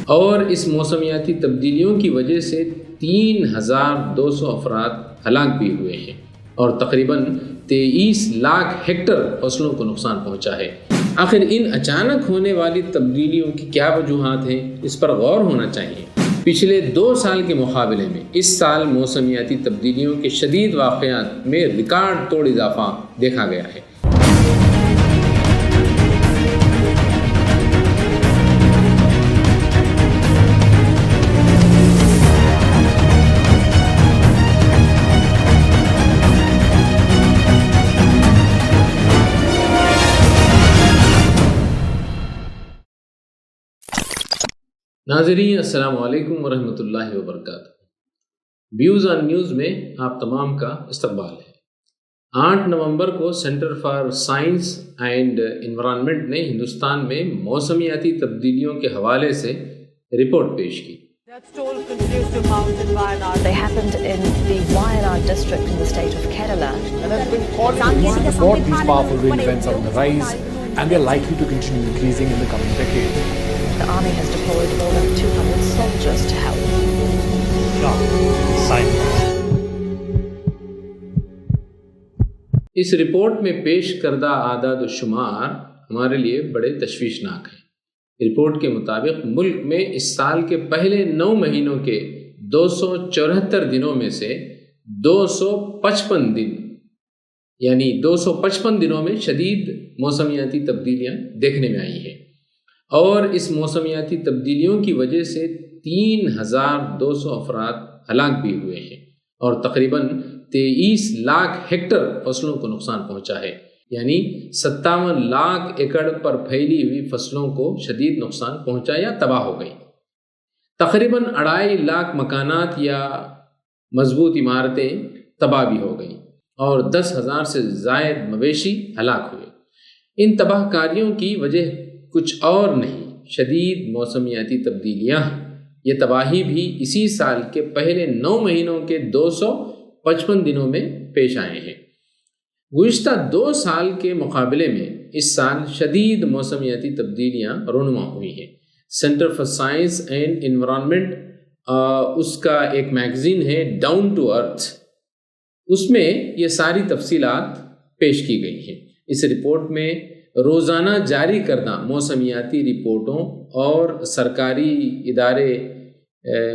اور اس موسمیاتی تبدیلیوں کی وجہ سے 3200 افراد ہلاک بھی ہوئے ہیں اور تقریباً 23 لاکھ ہیکٹر فصلوں کو نقصان پہنچا ہے۔ آخر ان اچانک ہونے والی تبدیلیوں کی کیا وجوہات ہیں، اس پر غور ہونا چاہیے۔ پچھلے 2 سال کے مقابلے میں اس سال موسمیاتی تبدیلیوں کے شدید واقعات میں ریکارڈ توڑ اضافہ دیکھا گیا ہے۔ ناظرین السلام علیکم ورحمۃ اللہ وبرکاتہ۔ ویوز آن نیوز میں آپ تمام کا استقبال ہے۔ 8 نومبر کو centre for science and environment نے ہندوستان میں موسمیاتی تبدیلیوں کے حوالے سے رپورٹ پیش کی۔ They happened in the Wayanad district in the state of Kerala. And has been called to report these powerful rain events are on the rise and they are likely to continue increasing in the coming decade. The army has deployed more than 200 soldiers to help. اس report میں پیش کردہ اعداد و شمار ہمارے لیے بڑے تشویشناک ہیں۔ رپورٹ کے مطابق ملک میں اس سال کے پہلے 9 مہینوں کے 274 دنوں میں سے 255 دن یعنی 255 دنوں میں شدید موسمیاتی تبدیلیاں دیکھنے میں آئی ہیں، اور اس موسمیاتی تبدیلیوں کی وجہ سے 3200 افراد ہلاک بھی ہوئے ہیں اور تقریباً 23 لاکھ ہیکٹر فصلوں کو نقصان پہنچا ہے، یعنی 57 لاکھ ایکڑ پر پھیلی ہوئی فصلوں کو شدید نقصان پہنچا یا تباہ ہو گئی۔ تقریباً 2.5 لاکھ مکانات یا مضبوط عمارتیں تباہ بھی ہو گئیں اور 10,000 سے زائد مویشی ہلاک ہوئے۔ ان تباہ کاریوں کی وجہ کچھ اور نہیں، شدید موسمیاتی تبدیلیاں ہیں۔ یہ تباہی بھی اسی سال کے پہلے 9 مہینوں کے 255 دنوں میں پیش آئے ہیں۔ گزشتہ 2 سال کے مقابلے میں اس سال شدید موسمیاتی تبدیلیاں رونما ہوئی ہیں۔ Centre for science and environment اس کا ایک میگزین ہے ڈاؤن ٹو ارتھ، اس میں یہ ساری تفصیلات پیش کی گئی ہیں۔ اس رپورٹ میں روزانہ جاری کردہ موسمیاتی رپورٹوں اور سرکاری ادارے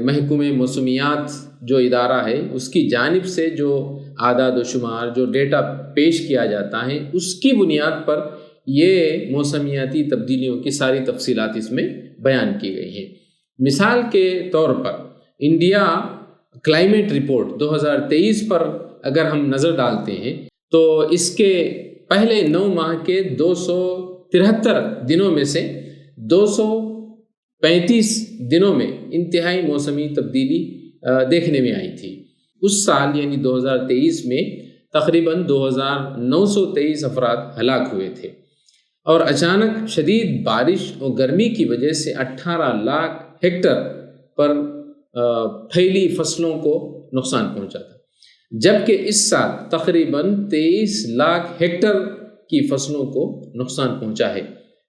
محکمہ موسمیات جو ادارہ ہے اس کی جانب سے جو اعداد و شمار جو ڈیٹا پیش کیا جاتا ہے اس کی بنیاد پر یہ موسمیاتی تبدیلیوں کی ساری تفصیلات اس میں بیان کی گئی ہیں۔ مثال کے طور پر انڈیا کلائمیٹ رپورٹ 2023 پر اگر ہم نظر ڈالتے ہیں تو اس کے پہلے 9 ماہ کے 273 دنوں میں سے 235 دنوں میں انتہائی موسمی تبدیلی دیکھنے میں آئی تھی۔ اس سال یعنی 2023 میں تقریباً 2923 افراد ہلاک ہوئے تھے اور اچانک شدید بارش اور گرمی کی وجہ سے 18 لاکھ ہیکٹر پر پھیلی فصلوں کو نقصان پہنچا تھا، جبکہ اس سال تقریباً 23 لاکھ ہیکٹر کی فصلوں کو نقصان پہنچا ہے،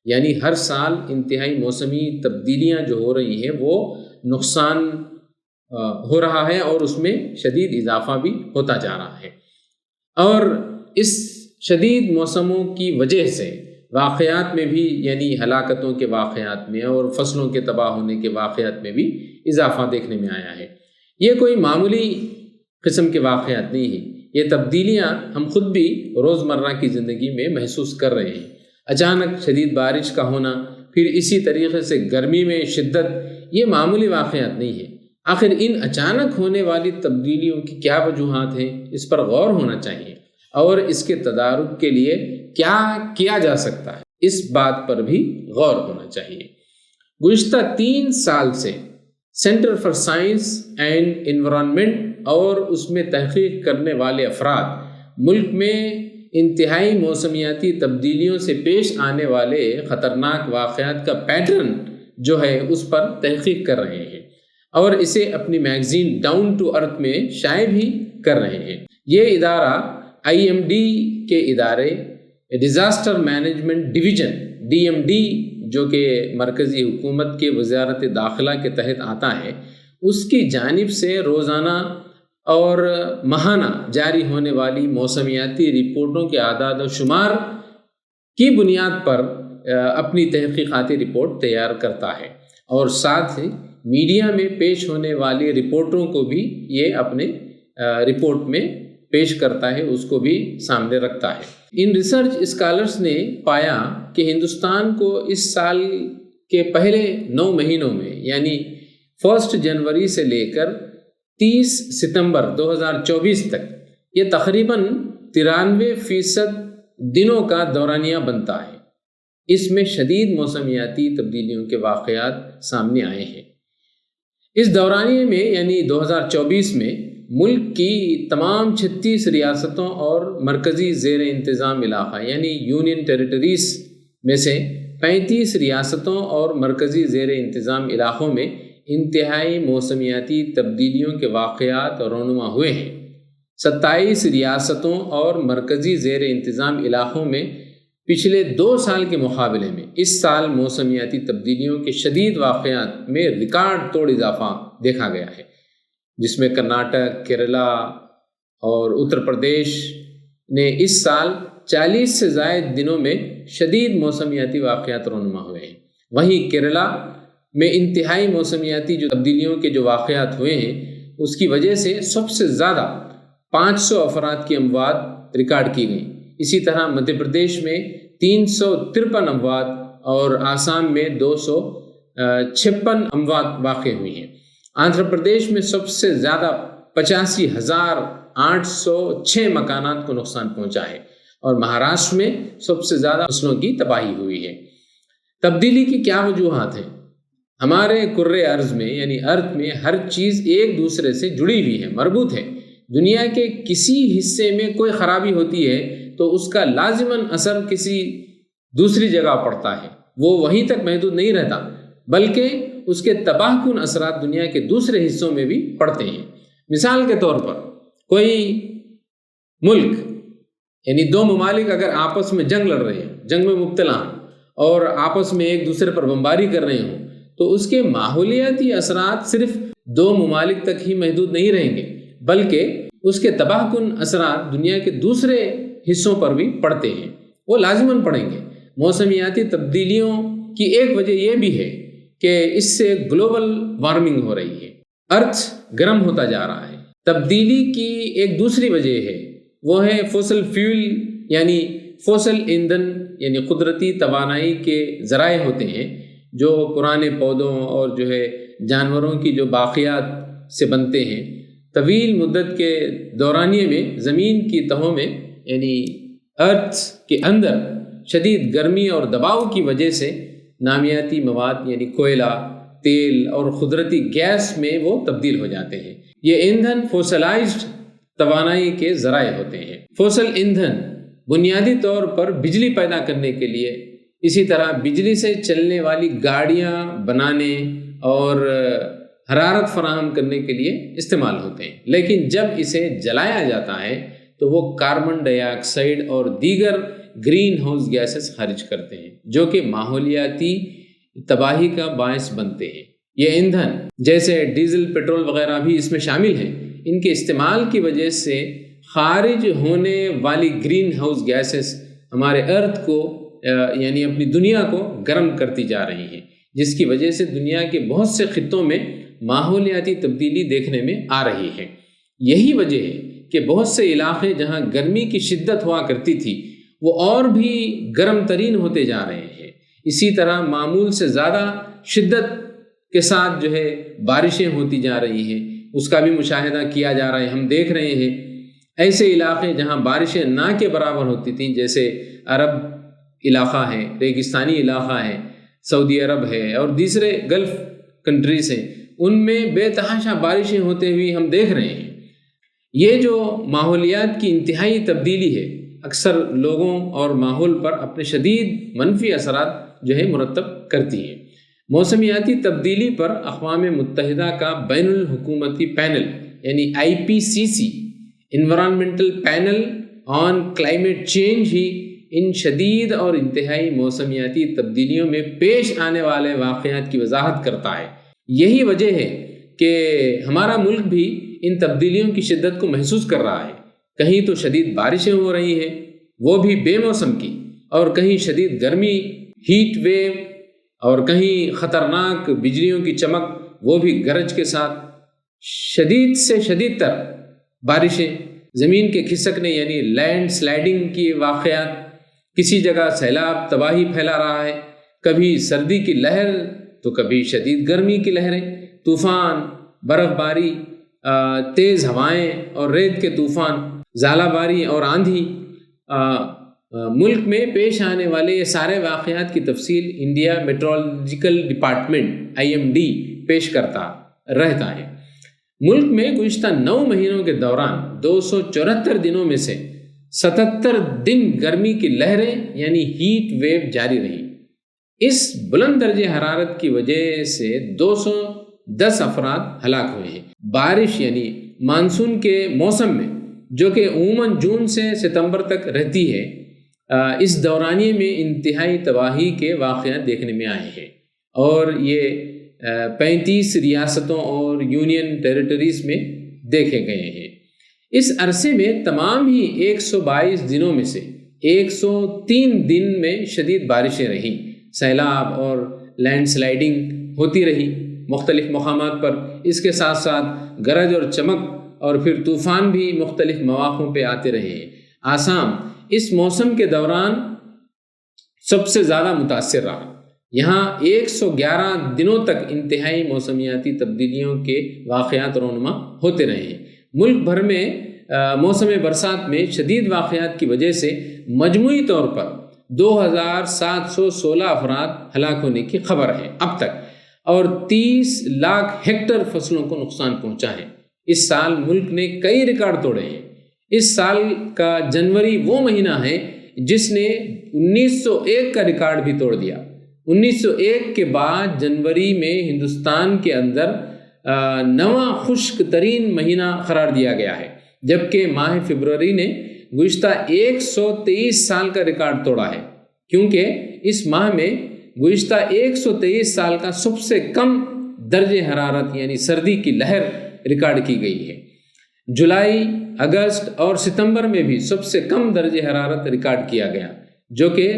یعنی ہر سال انتہائی موسمی تبدیلیاں جو ہو رہی ہیں وہ نقصان ہو رہا ہے اور اس میں شدید اضافہ بھی ہوتا جا رہا ہے۔ اور اس شدید موسموں کی وجہ سے واقعات میں بھی یعنی ہلاکتوں کے واقعات میں اور فصلوں کے تباہ ہونے کے واقعات میں بھی اضافہ دیکھنے میں آیا ہے۔ یہ کوئی معمولی قسم کے واقعات نہیں ہیں، یہ تبدیلیاں ہم خود بھی روزمرہ کی زندگی میں محسوس کر رہے ہیں۔ اچانک شدید بارش کا ہونا، پھر اسی طریقے سے گرمی میں شدت، یہ معمولی واقعات نہیں ہیں۔ آخر ان اچانک ہونے والی تبدیلیوں کی کیا وجوہات ہیں، اس پر غور ہونا چاہیے اور اس کے تدارک کے لیے کیا کیا جا سکتا ہے، اس بات پر بھی غور ہونا چاہیے۔ گزشتہ 3 سال سے centre for science and environment اور اس میں تحقیق کرنے والے افراد ملک میں انتہائی موسمیاتی تبدیلیوں سے پیش آنے والے خطرناک واقعات کا پیٹرن جو ہے اس پر تحقیق کر رہے ہیں اور اسے اپنی میگزین ڈاؤن ٹو ارتھ میں شائع بھی کر رہے ہیں۔ یہ ادارہ IMD کے ادارے ڈیزاسٹر مینجمنٹ ڈویژن DMD جو کہ مرکزی حکومت کے وزارت داخلہ کے تحت آتا ہے، اس کی جانب سے روزانہ اور ماہانہ جاری ہونے والی موسمیاتی رپورٹوں کے اعداد و شمار کی بنیاد پر اپنی تحقیقاتی رپورٹ تیار کرتا ہے، اور ساتھ ہی میڈیا میں پیش ہونے والی رپورٹوں کو بھی یہ اپنے رپورٹ میں پیش کرتا ہے، اس کو بھی سامنے رکھتا ہے۔ ان ریسرچ اسکالرز نے پایا کہ ہندوستان کو اس سال کے پہلے 9 مہینوں میں یعنی 1 جنوری سے لے کر 30 ستمبر 2024 تک یہ تقریباً 93% دنوں کا دورانیہ بنتا ہے۔ اس میں شدید موسمیاتی تبدیلیوں کے واقعات سامنے آئے ہیں۔ اس دورانیے میں یعنی 2024 میں ملک کی تمام 36 ریاستوں اور مرکزی زیر انتظام علاقہ یعنی یونین ٹیریٹریز میں سے 35 ریاستوں اور مرکزی زیر انتظام علاقوں میں انتہائی موسمیاتی تبدیلیوں کے واقعات رونما ہوئے ہیں۔ 27 ریاستوں اور مرکزی زیر انتظام علاقوں میں پچھلے 2 سال کے مقابلے میں اس سال موسمیاتی تبدیلیوں کے شدید واقعات میں ریکارڈ توڑ اضافہ دیکھا گیا ہے، جس میں کرناٹک، کیرلا اور اتر پردیش نے اس سال 40 سے زائد دنوں میں شدید موسمیاتی واقعات رونما ہوئے ہیں۔ وہیں کیرلا میں انتہائی موسمیاتی جو تبدیلیوں کے جو واقعات ہوئے ہیں اس کی وجہ سے سب سے زیادہ 500 افراد کی اموات ریکارڈ کی گئیں۔ اسی طرح مدھیہ پردیش میں 353 اموات اور آسام میں 256 اموات واقع ہوئی ہیں۔ آندھرا پردیش میں سب سے زیادہ 85,806 مکانات کو نقصان پہنچا ہے، اور مہاراشٹر میں سب سے زیادہ فصلوں کی تباہی ہوئی ہے۔ تبدیلی کی کیا وجوہات ہیں؟ ہمارے کرۂ ارض میں یعنی ارتھ میں ہر چیز ایک دوسرے سے جڑی ہوئی ہے، مربوط ہے۔ دنیا کے کسی حصے میں کوئی خرابی ہوتی ہے تو اس کا لازماً اثر کسی دوسری جگہ پڑتا ہے، وہ وہیں تک محدود نہیں رہتا بلکہ اس کے تباہ کن اثرات دنیا کے دوسرے حصوں میں بھی پڑتے ہیں۔ مثال کے طور پر کوئی ملک یعنی 2 ممالک اگر آپس میں جنگ لڑ رہے ہیں، جنگ میں مبتلا ہوں اور آپس میں ایک دوسرے پر بمباری کر رہے ہوں، تو اس کے ماحولیاتی اثرات صرف 2 ممالک تک ہی محدود نہیں رہیں گے بلکہ اس کے تباہ کن اثرات دنیا کے دوسرے حصوں پر بھی پڑتے ہیں، وہ لازماً پڑیں گے۔ موسمیاتی تبدیلیوں کی ایک وجہ یہ بھی ہے کہ اس سے گلوبل وارمنگ ہو رہی ہے، ارتھ گرم ہوتا جا رہا ہے۔ تبدیلی کی ایک دوسری وجہ ہے، وہ ہے فوسل فیول یعنی فوسل ایندھن یعنی قدرتی توانائی کے ذرائع ہوتے ہیں جو پرانے پودوں اور جو ہے جانوروں کی جو باقیات سے بنتے ہیں۔ طویل مدت کے دورانیے میں زمین کی تہوں میں یعنی ارتھ کے اندر شدید گرمی اور دباؤ کی وجہ سے نامیاتی مواد یعنی کوئلہ، تیل اور قدرتی گیس میں وہ تبدیل ہو جاتے ہیں۔ یہ ایندھن فوسلائزڈ توانائی کے ذرائع ہوتے ہیں۔ فوسل ایندھن بنیادی طور پر بجلی پیدا کرنے کے لیے، اسی طرح بجلی سے چلنے والی گاڑیاں بنانے اور حرارت فراہم کرنے کے لیے استعمال ہوتے ہیں، لیکن جب اسے جلایا جاتا ہے تو وہ کاربن ڈائی آکسائڈ اور دیگر گرین ہاؤس گیسز خارج کرتے ہیں جو کہ ماحولیاتی تباہی کا باعث بنتے ہیں۔ یہ ایندھن جیسے ڈیزل، پیٹرول وغیرہ بھی اس میں شامل ہیں۔ ان کے استعمال کی وجہ سے خارج ہونے والی گرین ہاؤس گیسز ہمارے ارتھ کو یعنی اپنی دنیا کو گرم کرتی جا رہی ہیں، جس کی وجہ سے دنیا کے بہت سے خطوں میں ماحولیاتی تبدیلی دیکھنے میں آ رہی ہے۔ یہی وجہ ہے کہ بہت سے علاقے جہاں گرمی کی شدت ہوا کرتی تھی وہ اور بھی گرم ترین ہوتے جا رہے ہیں۔ اسی طرح معمول سے زیادہ شدت کے ساتھ جو ہے بارشیں ہوتی جا رہی ہیں، اس کا بھی مشاہدہ کیا جا رہا ہے۔ ہم دیکھ رہے ہیں ایسے علاقے جہاں بارشیں نہ کے برابر ہوتی تھیں، جیسے عرب علاقہ ہے، ریگستانی علاقہ ہے، سعودی عرب ہے اور دوسرے گلف کنٹریز ہیں، ان میں بے تحاشا بارشیں ہوتے ہوئی ہم دیکھ رہے ہیں۔ یہ جو ماحولیات کی انتہائی تبدیلی ہے اکثر لوگوں اور ماحول پر اپنے شدید منفی اثرات جو ہے مرتب کرتی ہے۔ موسمیاتی تبدیلی پر اقوام متحدہ کا بین الحکومتی پینل یعنی IPCC environmental panel on climate change ہی ان شدید اور انتہائی موسمیاتی تبدیلیوں میں پیش آنے والے واقعات کی وضاحت کرتا ہے۔ یہی وجہ ہے کہ ہمارا ملک بھی ان تبدیلیوں کی شدت کو محسوس کر رہا ہے۔ کہیں تو شدید بارشیں ہو رہی ہیں، وہ بھی بے موسم کی، اور کہیں شدید گرمی، ہیٹ ویو، اور کہیں خطرناک بجلیوں کی چمک، وہ بھی گرج کے ساتھ، شدید سے شدید تر بارشیں، زمین کے کھسکنے یعنی لینڈ سلائڈنگ کی واقعات، کسی جگہ سیلاب تباہی پھیلا رہا ہے، کبھی سردی کی لہر تو کبھی شدید گرمی کی لہریں، طوفان، برف باری، تیز ہوائیں اور ریت کے طوفان، ژالہ باری اور آندھی۔ ملک میں پیش آنے والے یہ سارے واقعات کی تفصیل انڈیا میٹرولوجیکل ڈپارٹمنٹ IMD پیش کرتا رہتا ہے۔ ملک میں گزشتہ 9 مہینوں کے دوران 274 دنوں میں سے 77 دن گرمی کی لہریں یعنی ہیٹ ویو جاری رہی۔ اس بلند درجہ حرارت کی وجہ سے 210 افراد ہلاک ہوئے ہیں۔ بارش یعنی مانسون کے موسم میں، جو کہ عموماً جون سے ستمبر تک رہتی ہے، اس دورانیے میں انتہائی تباہی کے واقعات دیکھنے میں آئے ہیں، اور یہ 35 ریاستوں اور یونین ٹیریٹریز میں دیکھے گئے ہیں۔ اس عرصے میں تمام ہی 122 دنوں میں سے 103 دن میں شدید بارشیں رہیں، سیلاب اور لینڈ سلائڈنگ ہوتی رہی مختلف مقامات پر۔ اس کے ساتھ ساتھ گرج اور چمک اور پھر طوفان بھی مختلف مواقعوں پہ آتے رہے ہیں۔ آسام اس موسم کے دوران سب سے زیادہ متاثر رہا۔ یہاں 111 دنوں تک انتہائی موسمیاتی تبدیلیوں کے واقعات رونما ہوتے رہے ہیں۔ ملک بھر میں موسم برسات میں شدید واقعات کی وجہ سے مجموعی طور پر 2716 افراد ہلاک ہونے کی خبر ہے اب تک، اور 30 لاکھ ہیکٹر فصلوں کو نقصان پہنچا ہے۔ اس سال ملک نے کئی ریکارڈ توڑے ہیں۔ اس سال کا جنوری وہ مہینہ ہے جس نے 1901 کا ریکارڈ بھی توڑ دیا۔ 1901 کے بعد جنوری میں ہندوستان کے اندر 9واں خشک ترین مہینہ قرار دیا گیا ہے، جبکہ ماہ فروری نے گزشتہ 123 سال کا ریکارڈ توڑا ہے، کیونکہ اس ماہ میں گزشتہ 123 سال کا سب سے کم درجہ حرارت یعنی سردی کی لہر ریکارڈ کی گئی ہے۔ جولائی، اگست اور ستمبر میں بھی سب سے کم درجہ حرارت ریکارڈ کیا گیا، جو کہ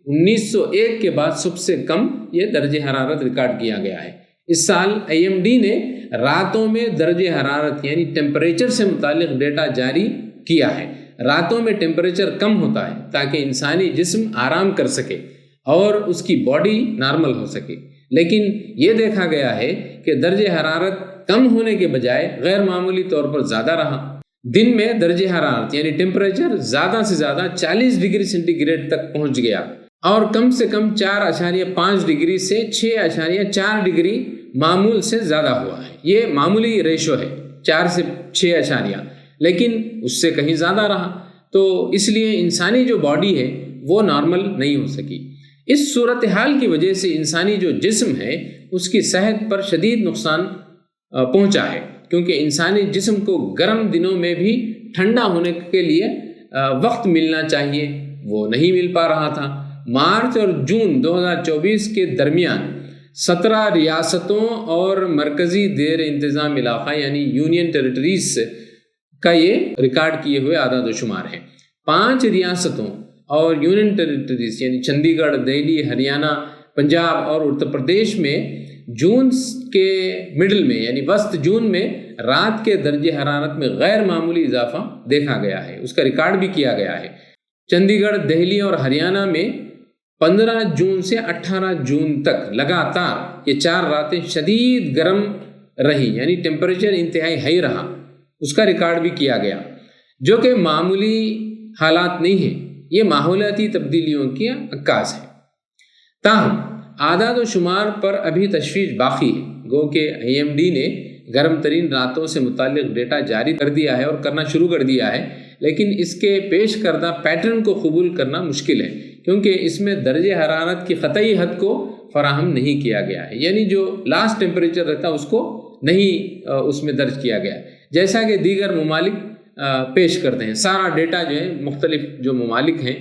1901 کے بعد سب سے کم یہ درجہ حرارت ریکارڈ کیا گیا ہے۔ اس سال IMD نے راتوں میں درجہ حرارت یعنی ٹیمپریچر سے متعلق ڈیٹا جاری کیا ہے۔ راتوں میں ٹیمپریچر کم ہوتا ہے تاکہ انسانی جسم آرام کر سکے اور اس کی باڈی نارمل ہو سکے، لیکن یہ دیکھا گیا ہے کہ درجہ حرارت کم ہونے کے بجائے غیر معمولی طور پر زیادہ رہا۔ دن میں درجہ حرارت یعنی ٹیمپریچر زیادہ سے زیادہ 40 ڈگری سینٹی گریڈ تک پہنچ گیا، اور کم سے کم 4.5 ڈگری سے 6.4 ڈگری معمول سے زیادہ ہوا ہے۔ یہ معمولی ریشو ہے 4 سے 6، لیکن اس سے کہیں زیادہ رہا، تو اس لیے انسانی جو باڈی ہے وہ نارمل نہیں ہو سکی۔ اس صورتحال کی وجہ سے انسانی جو جسم ہے اس کی صحت پر شدید نقصان پہنچا ہے، کیونکہ انسانی جسم کو گرم دنوں میں بھی ٹھنڈا ہونے کے لیے وقت ملنا چاہیے، وہ نہیں مل پا رہا تھا۔ مارچ اور جون 2024 کے درمیان 17 ریاستوں اور مرکزی زیر انتظام علاقہ یعنی یونین ٹیریٹریز کا یہ ریکارڈ کیے ہوئے اعداد و شمار ہیں۔ 5 ریاستوں اور یونین ٹیریٹریز یعنی چندی گڑھ، دہلی، ہریانہ، پنجاب اور اتر پردیش میں جون کے مڈل میں یعنی وسط جون میں رات کے درجہ حرارت میں غیر معمولی اضافہ دیکھا گیا ہے، اس کا ریکارڈ بھی کیا گیا ہے۔ چندی گڑھ، دہلی اور ہریانہ میں 15 جون سے 18 جون تک لگاتار یہ 4 راتیں شدید گرم رہی، یعنی ٹیمپریچر انتہائی ہائی رہا، اس کا ریکارڈ بھی کیا گیا، جو کہ معمولی حالات نہیں ہیں، یہ ماحولیاتی تبدیلیوں کی عکاس ہے۔ تاہم اعداد و شمار پر ابھی تشویش باقی ہے، گو کہ IMD نے گرم ترین راتوں سے متعلق ڈیٹا جاری کر دیا ہے اور کرنا شروع کر دیا ہے، لیکن اس کے پیش کردہ پیٹرن کو قبول کرنا مشکل ہے، کیونکہ اس میں درجہ حرارت کی قطعی حد کو فراہم نہیں کیا گیا ہے، یعنی جو لاسٹ ٹیمپریچر رہتا ہے اس کو نہیں اس میں درج کیا گیا ہے، جیسا کہ دیگر ممالک پیش کرتے ہیں۔ سارا ڈیٹا جو ہے مختلف جو ممالک ہیں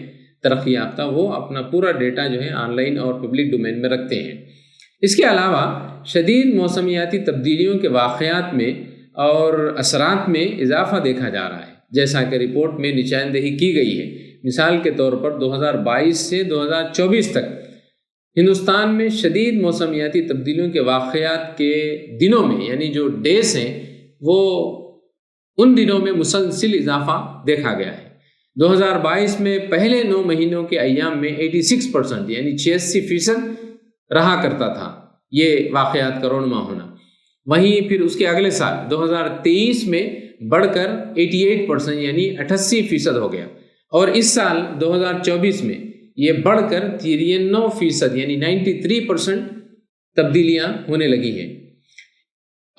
ترقی یافتہ وہ اپنا پورا ڈیٹا جو ہے آن لائن اور پبلک ڈومین میں رکھتے ہیں۔ اس کے علاوہ شدید موسمیاتی تبدیلیوں کے واقعات میں اور اثرات میں اضافہ دیکھا جا رہا ہے، جیسا کہ رپورٹ میں نشاندہی کی گئی ہے۔ مثال کے طور پر 2022 سے 2024 تک ہندوستان میں شدید موسمیاتی تبدیلیوں کے واقعات کے دنوں میں، یعنی جو ڈیز ہیں، وہ ان دنوں میں مسلسل اضافہ دیکھا گیا ہے۔ 2022 میں پہلے 9 مہینوں کے ایام میں 86% یعنی 86% رہا کرتا تھا یہ واقعات کا رونما ہونا۔ وہیں پھر اس کے اگلے سال 2023 میں بڑھ کر 88% یعنی 88% ہو گیا، اور اس سال 2024 میں یہ بڑھ کر 93% یعنی 93% تبدیلیاں ہونے لگی ہیں۔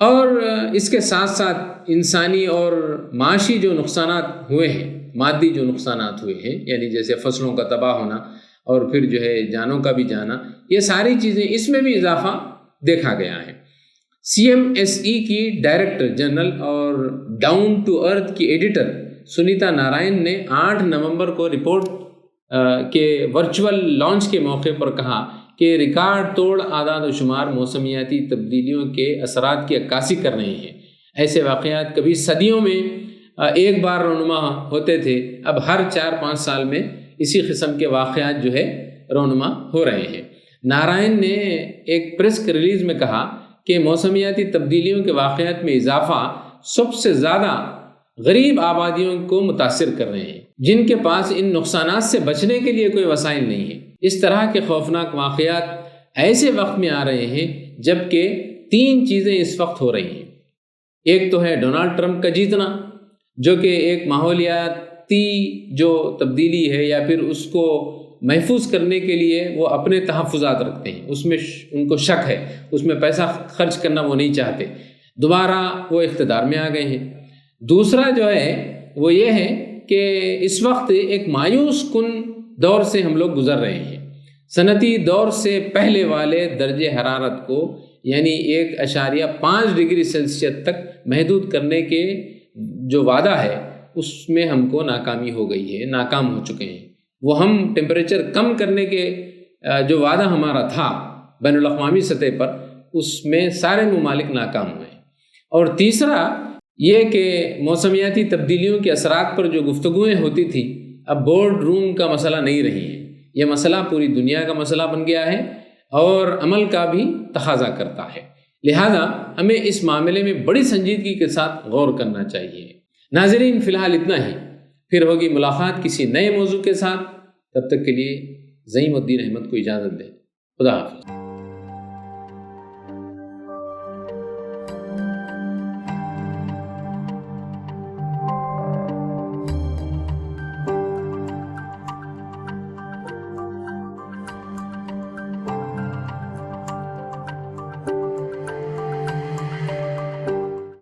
اور اس کے ساتھ ساتھ انسانی اور معاشی جو نقصانات ہوئے ہیں، مادی جو نقصانات ہوئے ہیں، یعنی جیسے فصلوں کا تباہ ہونا اور پھر جو ہے جانوں کا بھی جانا، یہ ساری چیزیں اس میں بھی اضافہ دیکھا گیا ہے۔ CMSE کی ڈائریکٹر جنرل اور ڈاؤن ٹو ارتھ کی ایڈیٹر سنیتا نارائن نے 8 نومبر کو رپورٹ کے ورچوئل لانچ کے موقع پر کہا کہ ریکارڈ توڑ اعداد و شمار موسمیاتی تبدیلیوں کے اثرات کی عکاسی کر رہے ہیں۔ ایسے واقعات کبھی صدیوں میں ایک بار رونما ہوتے تھے، اب ہر 4-5 سال میں اسی قسم کے واقعات جو ہے رونما ہو رہے ہیں۔ نارائن نے ایک پریس ریلیز میں کہا کہ موسمیاتی تبدیلیوں کے واقعات میں اضافہ سب سے زیادہ غریب آبادیوں کو متاثر کر رہے ہیں، جن کے پاس ان نقصانات سے بچنے کے لیے کوئی وسائل نہیں ہے۔ اس طرح کے خوفناک واقعات ایسے وقت میں آ رہے ہیں جبکہ 3 چیزیں اس وقت ہو رہی ہیں۔ ایک تو ہے ڈونلڈ ٹرمپ کا جیتنا، جو کہ ایک ماحولیاتی جو تبدیلی ہے یا پھر اس کو محفوظ کرنے کے لیے وہ اپنے تحفظات رکھتے ہیں، اس میں ان کو شک ہے، اس میں پیسہ خرچ کرنا وہ نہیں چاہتے، دوبارہ وہ اقتدار میں آ گئے ہیں۔ دوسرا جو ہے وہ یہ ہے کہ اس وقت ایک مایوس کن دور سے ہم لوگ گزر رہے ہیں۔ صنعتی دور سے پہلے والے درجہ حرارت کو یعنی 1.5 ڈگری سیلسیس تک محدود کرنے کے جو وعدہ ہے اس میں ہم کو ناکامی ہو گئی ہے، ناکام ہو چکے ہیں۔ وہ ہم ٹیمپریچر کم کرنے کے جو وعدہ ہمارا تھا بین الاقوامی سطح پر، اس میں سارے ممالک ناکام ہوئے۔ اور تیسرا یہ کہ موسمیاتی تبدیلیوں کے اثرات پر جو گفتگویں ہوتی تھیں اب بورڈ روم کا مسئلہ نہیں رہی ہیں، یہ مسئلہ پوری دنیا کا مسئلہ بن گیا ہے اور عمل کا بھی تقاضا کرتا ہے۔ لہذا ہمیں اس معاملے میں بڑی سنجیدگی کے ساتھ غور کرنا چاہیے۔ ناظرین، فی الحال اتنا ہی، پھر ہوگی ملاقات کسی نئے موضوع کے ساتھ، تب تک کے لیے زعیم الدین احمد کو اجازت دیں۔ خدا حافظ۔